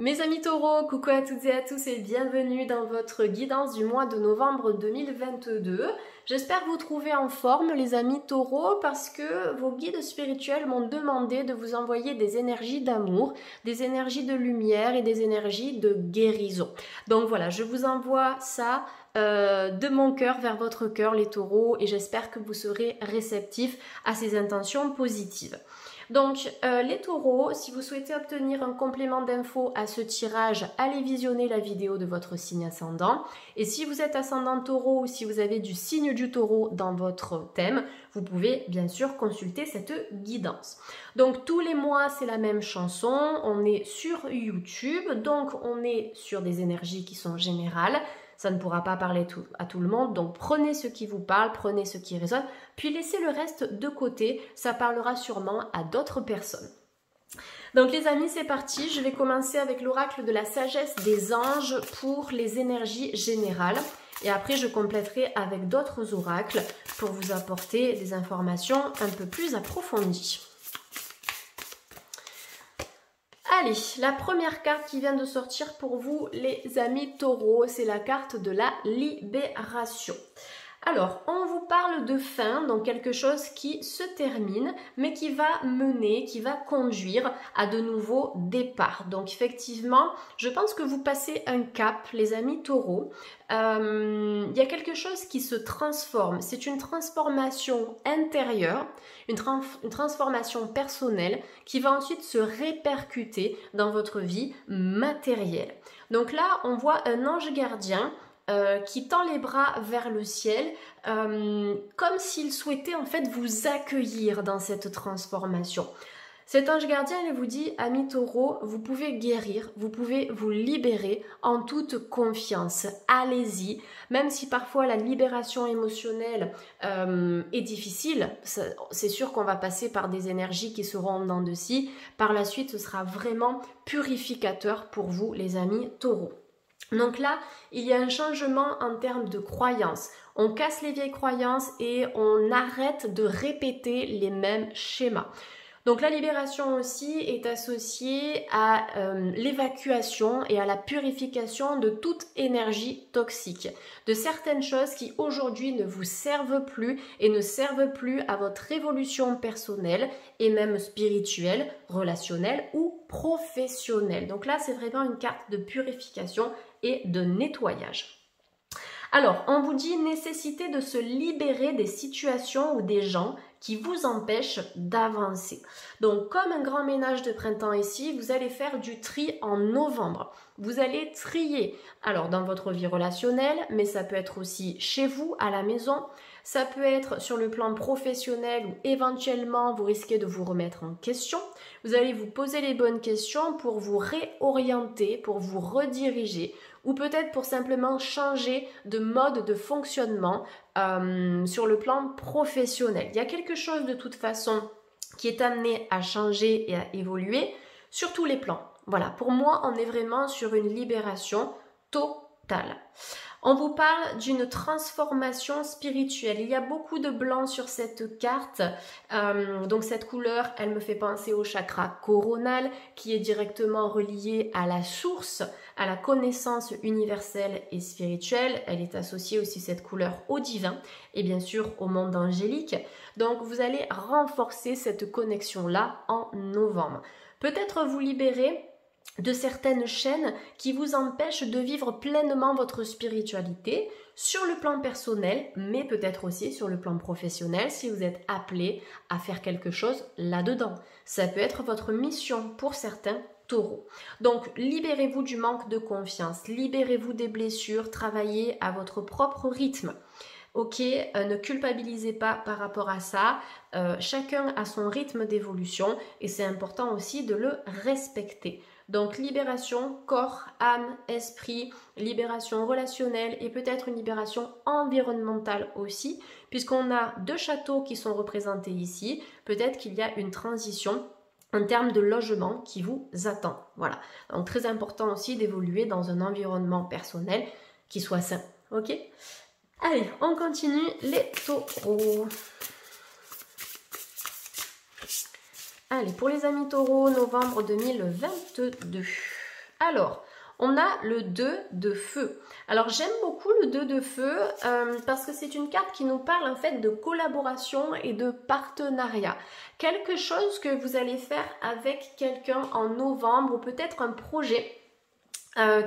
Mes amis taureaux, coucou à toutes et à tous et bienvenue dans votre guidance du mois de novembre 2022. J'espère vous trouver en forme les amis taureaux parce que vos guides spirituels m'ont demandé de vous envoyer des énergies d'amour, des énergies de lumière et des énergies de guérison. Donc voilà, je vous envoie ça de mon cœur vers votre cœur les taureaux et j'espère que vous serez réceptifs à ces intentions positives. Donc les taureaux, si vous souhaitez obtenir un complément d'infos à ce tirage, allez visionner la vidéo de votre signe ascendant. Et si vous êtes ascendant taureau ou si vous avez du signe du taureau dans votre thème, vous pouvez bien sûr consulter cette guidance. Donc tous les mois, c'est la même chanson, on est sur YouTube, donc on est sur des énergies qui sont générales. Ça ne pourra pas parler à tout le monde, donc prenez ce qui vous parle, prenez ce qui résonne, puis laissez le reste de côté, ça parlera sûrement à d'autres personnes. Donc les amis, c'est parti, je vais commencer avec l'oracle de la sagesse des anges pour les énergies générales. Et après, je compléterai avec d'autres oracles pour vous apporter des informations un peu plus approfondies. Allez, la première carte qui vient de sortir pour vous, les amis taureaux, c'est la carte de la libération. Alors, on vous parle de fin, donc quelque chose qui se termine, mais qui va mener, qui va conduire à de nouveaux départs. Donc effectivement, je pense que vous passez un cap, les amis taureaux. Il y a quelque chose qui se transforme. C'est une transformation intérieure, une transformation personnelle qui va ensuite se répercuter dans votre vie matérielle. Donc là, on voit un ange gardien qui tend les bras vers le ciel comme s'il souhaitait en fait vous accueillir dans cette transformation. Cet ange gardien, il vous dit, amis taureaux, vous pouvez guérir, vous pouvez vous libérer en toute confiance. Allez-y, même si parfois la libération émotionnelle est difficile, c'est sûr qu'on va passer par des énergies qui seront en dents de scie. Par la suite, ce sera vraiment purificateur pour vous, les amis taureaux. Donc là, il y a un changement en termes de croyances. On casse les vieilles croyances et on arrête de répéter les mêmes schémas. Donc la libération aussi est associée à l'évacuation et à la purification de toute énergie toxique, de certaines choses qui aujourd'hui ne vous servent plus et ne servent plus à votre évolution personnelle et même spirituelle, relationnelle ou professionnelle. Donc là, c'est vraiment une carte de purification et de nettoyage. Alors, on vous dit nécessité de se libérer des situations ou des gens qui vous empêchent d'avancer. Donc, comme un grand ménage de printemps ici, vous allez faire du tri en novembre. Vous allez trier, alors dans votre vie relationnelle, mais ça peut être aussi chez vous, à la maison. Ça peut être sur le plan professionnel où éventuellement vous risquez de vous remettre en question. Vous allez vous poser les bonnes questions pour vous réorienter, pour vous rediriger ou peut-être pour simplement changer de mode de fonctionnement sur le plan professionnel. Il y a quelque chose de toute façon qui est amené à changer et à évoluer sur tous les plans. Voilà, pour moi, on est vraiment sur une libération totale. On vous parle d'une transformation spirituelle. Il y a beaucoup de blanc sur cette carte. Donc cette couleur, elle me fait penser au chakra coronal qui est directement relié à la source, à la connaissance universelle et spirituelle. Elle est associée aussi cette couleur au divin et bien sûr au monde angélique. Donc vous allez renforcer cette connexion-là en novembre. Peut-être vous libérer de certaines chaînes qui vous empêchent de vivre pleinement votre spiritualité sur le plan personnel, mais peut-être aussi sur le plan professionnel si vous êtes appelé à faire quelque chose là-dedans. Ça peut être votre mission pour certains taureaux. Donc, libérez-vous du manque de confiance, libérez-vous des blessures, travaillez à votre propre rythme. Ok, ne culpabilisez pas par rapport à ça. Chacun a son rythme d'évolution et c'est important aussi de le respecter. Donc libération corps, âme, esprit, libération relationnelle et peut-être une libération environnementale aussi, puisqu'on a deux châteaux qui sont représentés ici. Peut-être qu'il y a une transition en termes de logement qui vous attend. Voilà, donc très important aussi d'évoluer dans un environnement personnel qui soit sain. Ok ? Allez, on continue les taureaux. Allez, pour les amis taureaux, novembre 2022. Alors, on a le 2 de feu. Alors j'aime beaucoup le 2 de feu parce que c'est une carte qui nous parle en fait de collaboration et de partenariat. Quelque chose que vous allez faire avec quelqu'un en novembre ou peut-être un projet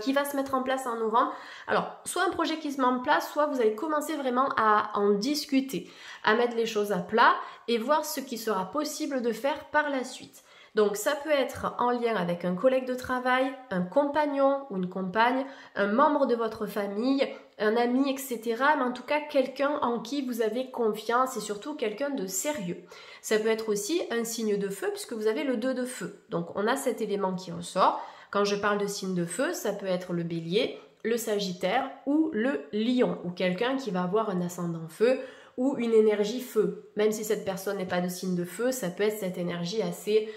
qui va se mettre en place en novembre. Alors, soit un projet qui se met en place, soit vous allez commencer vraiment à en discuter, à mettre les choses à plat et voir ce qui sera possible de faire par la suite. Donc ça peut être en lien avec un collègue de travail, un compagnon ou une compagne, un membre de votre famille, un ami, etc. Mais en tout cas, quelqu'un en qui vous avez confiance et surtout quelqu'un de sérieux. Ça peut être aussi un signe de feu puisque vous avez le 2 de feu. Donc on a cet élément qui ressort. Quand je parle de signe de feu, ça peut être le bélier, le sagittaire ou le lion ou quelqu'un qui va avoir un ascendant feu ou une énergie feu. Même si cette personne n'est pas de signe de feu, ça peut être cette énergie assez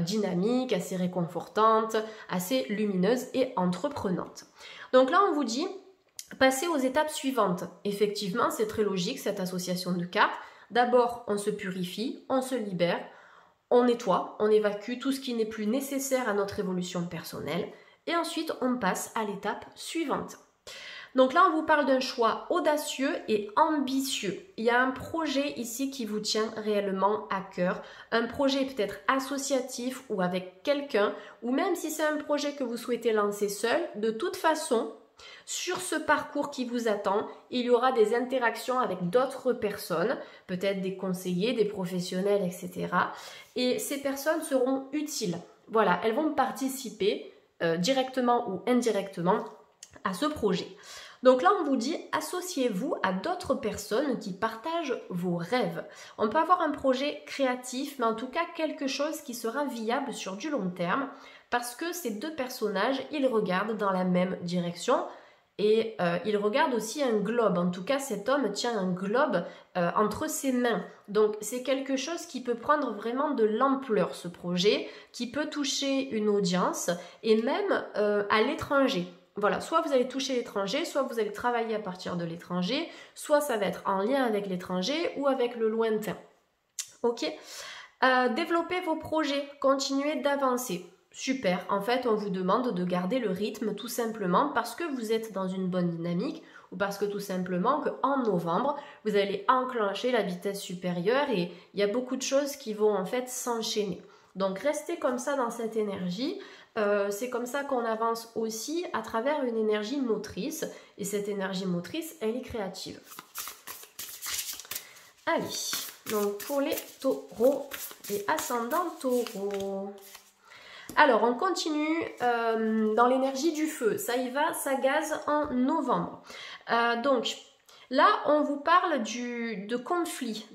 dynamique, assez réconfortante, assez lumineuse et entreprenante. Donc là, on vous dit, passez aux étapes suivantes. Effectivement, c'est très logique cette association de cartes. D'abord, on se purifie, on se libère, on nettoie, on évacue tout ce qui n'est plus nécessaire à notre évolution personnelle et ensuite on passe à l'étape suivante. Donc là, on vous parle d'un choix audacieux et ambitieux. Il y a un projet ici qui vous tient réellement à cœur. Un projet peut-être associatif ou avec quelqu'un, ou même si c'est un projet que vous souhaitez lancer seul, de toute façon, sur ce parcours qui vous attend, il y aura des interactions avec d'autres personnes, peut-être des conseillers, des professionnels, etc. Et ces personnes seront utiles. Voilà, elles vont participer directement ou indirectement à ce projet. Donc là, on vous dit, associez-vous à d'autres personnes qui partagent vos rêves. On peut avoir un projet créatif, mais en tout cas quelque chose qui sera viable sur du long terme, parce que ces deux personnages, ils regardent dans la même direction et ils regardent aussi un globe. En tout cas, cet homme tient un globe entre ses mains. Donc, c'est quelque chose qui peut prendre vraiment de l'ampleur, ce projet, qui peut toucher une audience et même à l'étranger. Voilà, soit vous allez toucher l'étranger, soit vous allez travailler à partir de l'étranger, soit ça va être en lien avec l'étranger ou avec le lointain. Ok, développez vos projets, continuez d'avancer. Super, en fait on vous demande de garder le rythme tout simplement parce que vous êtes dans une bonne dynamique ou parce que tout simplement qu'en novembre vous allez enclencher la vitesse supérieure et il y a beaucoup de choses qui vont en fait s'enchaîner. Donc restez comme ça dans cette énergie. C'est comme ça qu'on avance aussi à travers une énergie motrice. Et cette énergie motrice, elle est créative. Allez, donc pour les taureaux, les ascendants taureaux. Alors, on continue dans l'énergie du feu. Ça y va, ça gaze en novembre. Donc, là, on vous parle de conflits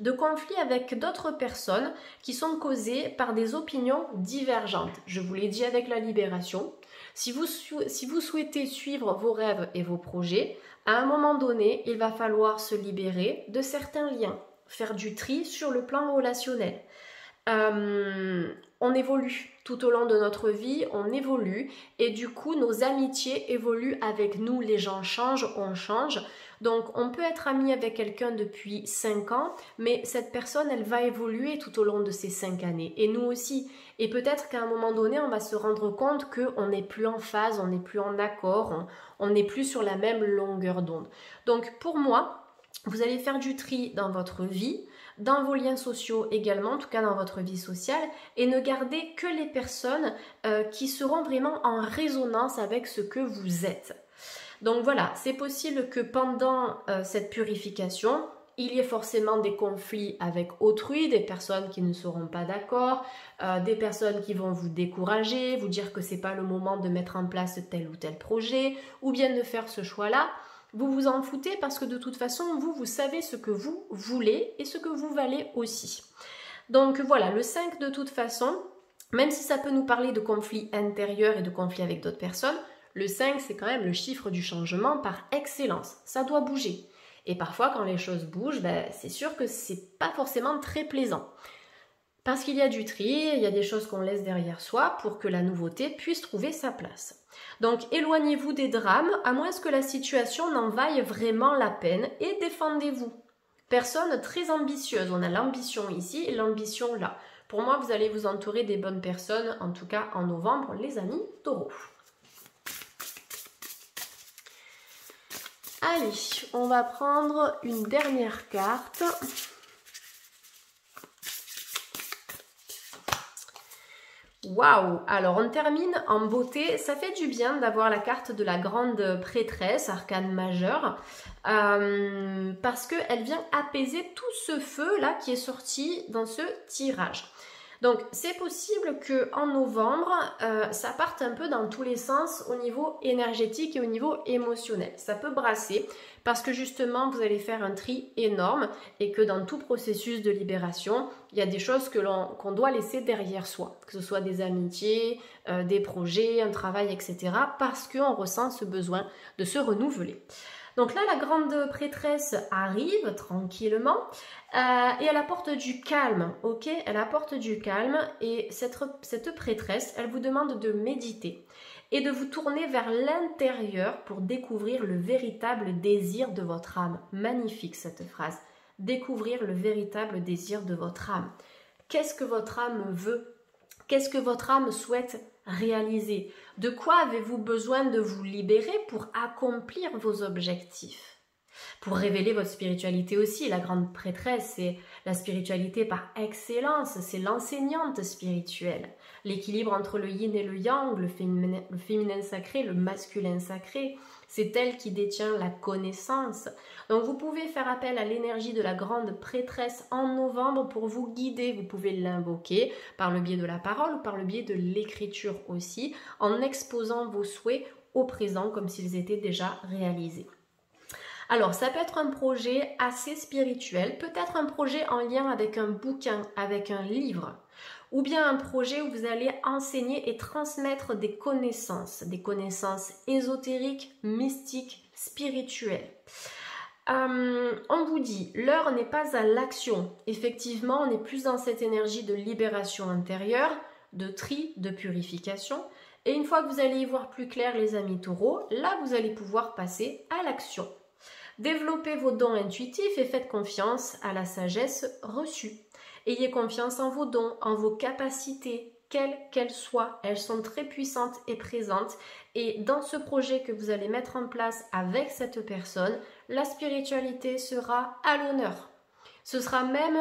avec d'autres personnes qui sont causés par des opinions divergentes. Je vous l'ai dit avec la libération. Si vous souhaitez suivre vos rêves et vos projets, à un moment donné, il va falloir se libérer de certains liens, faire du tri sur le plan relationnel. On évolue tout au long de notre vie, on évolue et du coup nos amitiés évoluent avec nous, les gens changent, on change. Donc on peut être ami avec quelqu'un depuis 5 ans, mais cette personne elle va évoluer tout au long de ces 5 années et nous aussi. Et peut-être qu'à un moment donné on va se rendre compte qu'on n'est plus en phase, on n'est plus en accord, on n'est plus sur la même longueur d'onde. Donc pour moi, vous allez faire du tri dans votre vie, dans vos liens sociaux également, en tout cas dans votre vie sociale, et ne gardez que les personnes qui seront vraiment en résonance avec ce que vous êtes. Donc voilà, c'est possible que pendant cette purification, il y ait forcément des conflits avec autrui, des personnes qui ne seront pas d'accord, des personnes qui vont vous décourager, vous dire que c'est pas le moment de mettre en place tel ou tel projet, ou bien de faire ce choix-là. Vous vous en foutez parce que de toute façon, vous savez ce que vous voulez et ce que vous valez aussi. Donc voilà, le 5 de toute façon, même si ça peut nous parler de conflits intérieurs et de conflits avec d'autres personnes, le 5 c'est quand même le chiffre du changement par excellence. Ça doit bouger. Et parfois quand les choses bougent, c'est sûr que c'est pas forcément très plaisant. Parce qu'il y a du tri, il y a des choses qu'on laisse derrière soi pour que la nouveauté puisse trouver sa place. Donc éloignez-vous des drames, à moins que la situation n'en vaille vraiment la peine, et défendez-vous. Personne très ambitieuse, on a l'ambition ici et l'ambition là. Pour moi, vous allez vous entourer des bonnes personnes, en tout cas en novembre, les amis taureaux. Allez, on va prendre une dernière carte. Waouh! Alors on termine en beauté. Ça fait du bien d'avoir la carte de la grande prêtresse, arcane majeur, parce qu'elle vient apaiser tout ce feu là qui est sorti dans ce tirage. Donc c'est possible qu'en novembre, ça parte un peu dans tous les sens au niveau énergétique et au niveau émotionnel. Ça peut brasser parce que justement vous allez faire un tri énorme et que dans tout processus de libération, il y a des choses qu'on doit laisser derrière soi, que ce soit des amitiés, des projets, un travail, etc. parce qu'on ressent ce besoin de se renouveler. Donc là, la grande prêtresse arrive tranquillement et elle apporte du calme, ok? Elle apporte du calme et cette prêtresse, elle vous demande de méditer et de vous tourner vers l'intérieur pour découvrir le véritable désir de votre âme. Magnifique cette phrase. Découvrir le véritable désir de votre âme. Qu'est-ce que votre âme veut? Qu'est-ce que votre âme souhaite réaliser? De quoi avez-vous besoin de vous libérer pour accomplir vos objectifs? Pour révéler votre spiritualité aussi, la grande prêtresse, c'est la spiritualité par excellence, c'est l'enseignante spirituelle. L'équilibre entre le yin et le yang, le féminin sacré, le masculin sacré, c'est elle qui détient la connaissance. Donc vous pouvez faire appel à l'énergie de la grande prêtresse en novembre pour vous guider. Vous pouvez l'invoquer par le biais de la parole ou par le biais de l'écriture aussi, en exposant vos souhaits au présent comme s'ils étaient déjà réalisés. Alors, ça peut être un projet assez spirituel, peut-être un projet en lien avec un bouquin, avec un livre, ou bien un projet où vous allez enseigner et transmettre des connaissances ésotériques, mystiques, spirituelles. On vous dit, l'heure n'est pas à l'action. Effectivement, on est plus dans cette énergie de libération intérieure, de tri, de purification. Et une fois que vous allez y voir plus clair, les amis taureaux, là, vous allez pouvoir passer à l'action. Développez vos dons intuitifs et faites confiance à la sagesse reçue. Ayez confiance en vos dons, en vos capacités, quelles qu'elles soient. Elles sont très puissantes et présentes. Et dans ce projet que vous allez mettre en place avec cette personne, la spiritualité sera à l'honneur. Ce sera même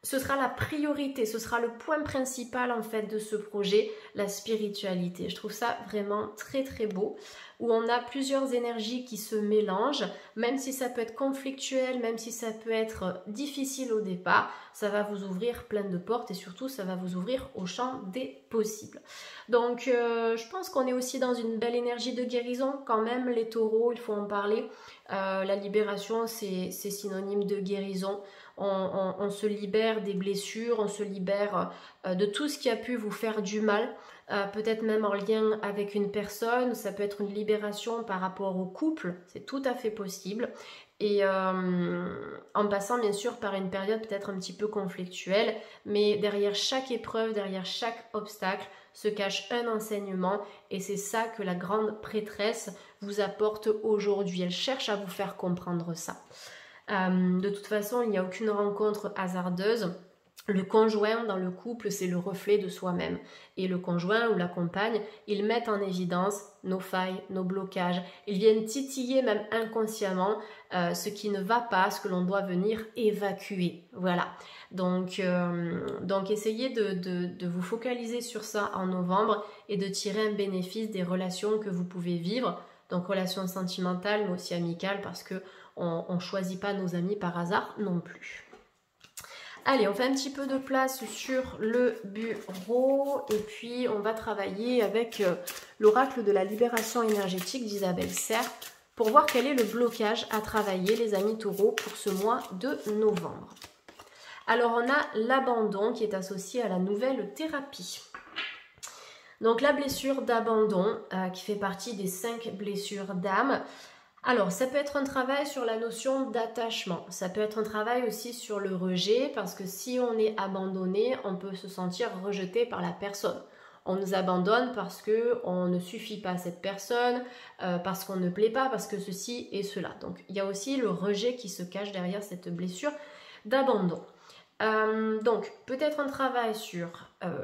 ce sera la priorité, ce sera le point principal en fait de ce projet, la spiritualité. Je trouve ça vraiment très très beau, où on a plusieurs énergies qui se mélangent, même si ça peut être conflictuel, même si ça peut être difficile au départ, ça va vous ouvrir plein de portes et surtout ça va vous ouvrir au champ des possibles. Donc je pense qu'on est aussi dans une belle énergie de guérison quand même, les taureaux, il faut en parler. La libération c'est synonyme de guérison. On se libère des blessures, on se libère de tout ce qui a pu vous faire du mal, peut-être même en lien avec une personne, ça peut être une libération par rapport au couple, c'est tout à fait possible. Et en passant bien sûr par une période peut-être un petit peu conflictuelle, mais derrière chaque épreuve, derrière chaque obstacle, se cache un enseignement et c'est ça que la grande prêtresse vous apporte aujourd'hui. Elle cherche à vous faire comprendre ça. De toute façon, il n'y a aucune rencontre hasardeuse. Le conjoint dans le couple, c'est le reflet de soi-même. Et le conjoint ou la compagne, ils mettent en évidence nos failles, nos blocages. Ils viennent titiller même inconsciemment ce qui ne va pas, ce que l'on doit venir évacuer. Voilà. Donc essayez de vous focaliser sur ça en novembre et de tirer un bénéfice des relations que vous pouvez vivre. Donc relations sentimentales mais aussi amicales parce que on ne choisit pas nos amis par hasard non plus. Allez, on fait un petit peu de place sur le bureau et puis on va travailler avec l'oracle de la libération énergétique d'Isabelle Serre pour voir quel est le blocage à travailler, les amis taureaux, pour ce mois de novembre. Alors, on a l'abandon qui est associé à la nouvelle thérapie. Donc, la blessure d'abandon qui fait partie des 5 blessures d'âme. Alors, ça peut être un travail sur la notion d'attachement. Ça peut être un travail aussi sur le rejet parce que si on est abandonné, on peut se sentir rejeté par la personne. On nous abandonne parce qu'on ne suffit pas à cette personne, parce qu'on ne plaît pas, parce que ceci et cela. Donc, il y a aussi le rejet qui se cache derrière cette blessure d'abandon. Donc, peut-être un travail sur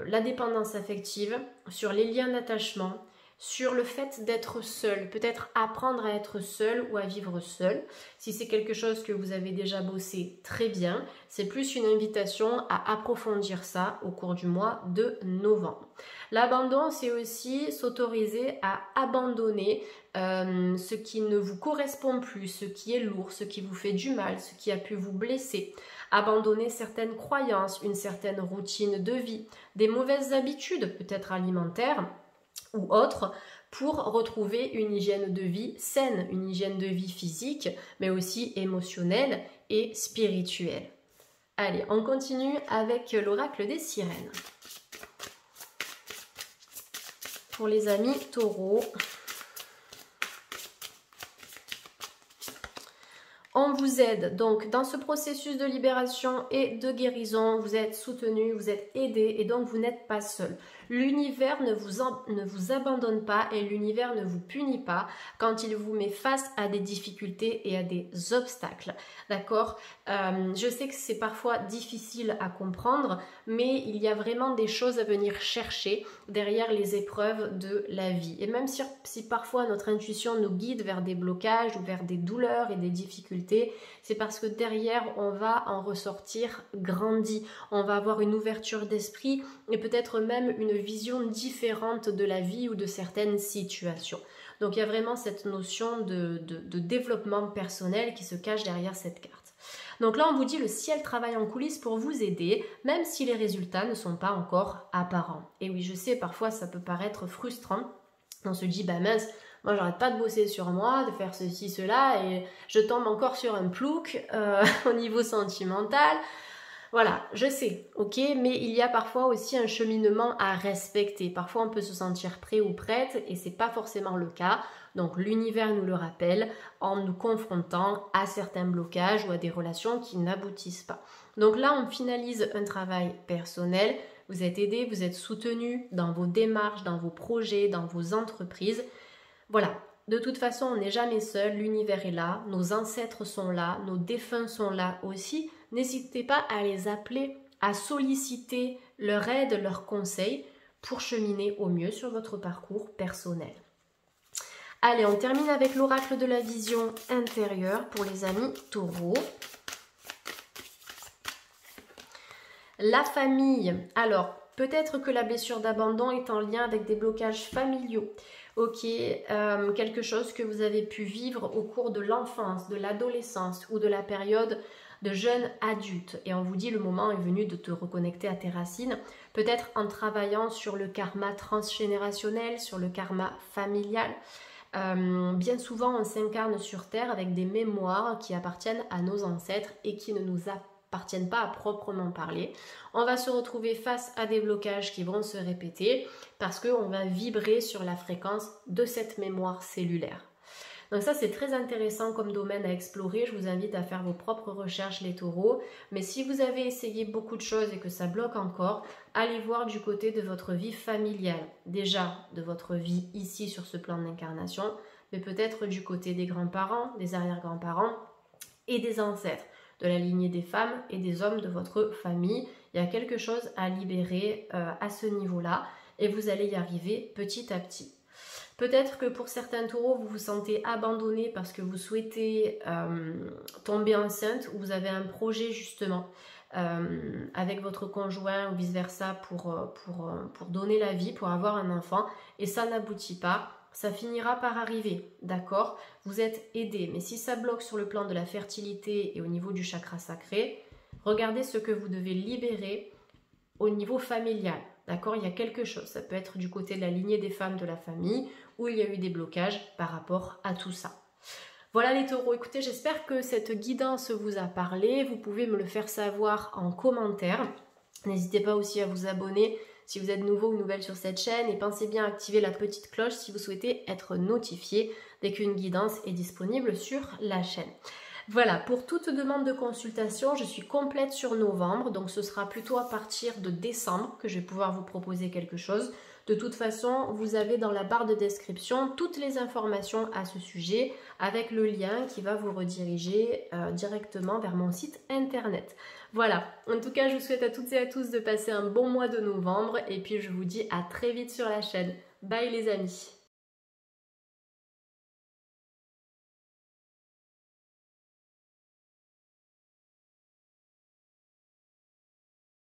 la dépendance affective, sur les liens d'attachement, sur le fait d'être seul, peut-être apprendre à être seul ou à vivre seul. Si c'est quelque chose que vous avez déjà bossé, très bien. C'est plus une invitation à approfondir ça au cours du mois de novembre. L'abandon, c'est aussi s'autoriser à abandonner ce qui ne vous correspond plus, ce qui est lourd, ce qui vous fait du mal, ce qui a pu vous blesser. Abandonner certaines croyances, une certaine routine de vie, des mauvaises habitudes, peut-être alimentaires, ou autres, pour retrouver une hygiène de vie saine, une hygiène de vie physique, mais aussi émotionnelle et spirituelle. Allez, on continue avec l'oracle des sirènes. Pour les amis taureaux, on vous aide donc dans ce processus de libération et de guérison, vous êtes soutenu, vous êtes aidé et donc vous n'êtes pas seul. L'univers ne vous abandonne pas et l'univers ne vous punit pas quand il vous met face à des difficultés et à des obstacles. D'accord ? Je sais que c'est parfois difficile à comprendre, mais il y a vraiment des choses à venir chercher derrière les épreuves de la vie. Et même si parfois notre intuition nous guide vers des blocages ou vers des douleurs et des difficultés, c'est parce que derrière on va en ressortir grandi, on va avoir une ouverture d'esprit et peut-être même une vision différente de la vie ou de certaines situations. Donc il y a vraiment cette notion de développement personnel qui se cache derrière cette carte. Donc là on vous dit le ciel travaille en coulisses pour vous aider, même si les résultats ne sont pas encore apparents. Et oui, je sais, parfois ça peut paraître frustrant. On se dit, bah mince, moi j'arrête pas de bosser sur moi, de faire ceci, cela, et je tombe encore sur un plouc au niveau sentimental. Voilà, je sais, ok, mais il y a parfois aussi un cheminement à respecter. Parfois on peut se sentir prêt ou prête et c'est pas forcément le cas. Donc l'univers nous le rappelle en nous confrontant à certains blocages ou à des relations qui n'aboutissent pas. Donc là on finalise un travail personnel. Vous êtes aidé, vous êtes soutenu dans vos démarches, dans vos projets, dans vos entreprises. Voilà, de toute façon, on n'est jamais seul, l'univers est là, nos ancêtres sont là, nos défunts sont là aussi. N'hésitez pas à les appeler, à solliciter leur aide, leurs conseils pour cheminer au mieux sur votre parcours personnel. Allez, on termine avec l'oracle de la vision intérieure pour les amis taureaux. La famille. Alors, peut-être que la blessure d'abandon est en lien avec des blocages familiaux. Ok, quelque chose que vous avez pu vivre au cours de l'enfance, de l'adolescence ou de la période de jeune adulte. Et on vous dit le moment est venu de te reconnecter à tes racines, peut-être en travaillant sur le karma transgénérationnel, sur le karma familial. Bien souvent, on s'incarne sur Terre avec des mémoires qui appartiennent à nos ancêtres et qui ne nous appartiennent pas à proprement parler. On va se retrouver face à des blocages qui vont se répéter parce qu'on va vibrer sur la fréquence de cette mémoire cellulaire. Donc ça, c'est très intéressant comme domaine à explorer. Je vous invite à faire vos propres recherches, les taureaux. Mais si vous avez essayé beaucoup de choses et que ça bloque encore, allez voir du côté de votre vie familiale. Déjà, de votre vie ici sur ce plan d'incarnation, mais peut-être du côté des grands-parents, des arrière-grands-parents et des ancêtres, de la lignée des femmes et des hommes de votre famille. Il y a quelque chose à libérer à ce niveau-là et vous allez y arriver petit à petit. Peut-être que pour certains taureaux, vous vous sentez abandonné parce que vous souhaitez tomber enceinte ou vous avez un projet justement avec votre conjoint ou vice-versa pour donner la vie, pour avoir un enfant et ça n'aboutit pas. Ça finira par arriver, d'accord? Vous êtes aidé, mais si ça bloque sur le plan de la fertilité et au niveau du chakra sacré, regardez ce que vous devez libérer au niveau familial, d'accord? Il y a quelque chose, ça peut être du côté de la lignée des femmes de la famille où il y a eu des blocages par rapport à tout ça. Voilà les taureaux, écoutez, j'espère que cette guidance vous a parlé, vous pouvez me le faire savoir en commentaire. N'hésitez pas aussi à vous abonner si vous êtes nouveau ou nouvelle sur cette chaîne et pensez bien à activer la petite cloche si vous souhaitez être notifié dès qu'une guidance est disponible sur la chaîne. Voilà, pour toute demande de consultation, je suis complète sur novembre, donc ce sera plutôt à partir de décembre que je vais pouvoir vous proposer quelque chose. De toute façon, vous avez dans la barre de description toutes les informations à ce sujet avec le lien qui va vous rediriger directement vers mon site internet. Voilà, en tout cas, je vous souhaite à toutes et à tous de passer un bon mois de novembre et puis je vous dis à très vite sur la chaîne. Bye les amis!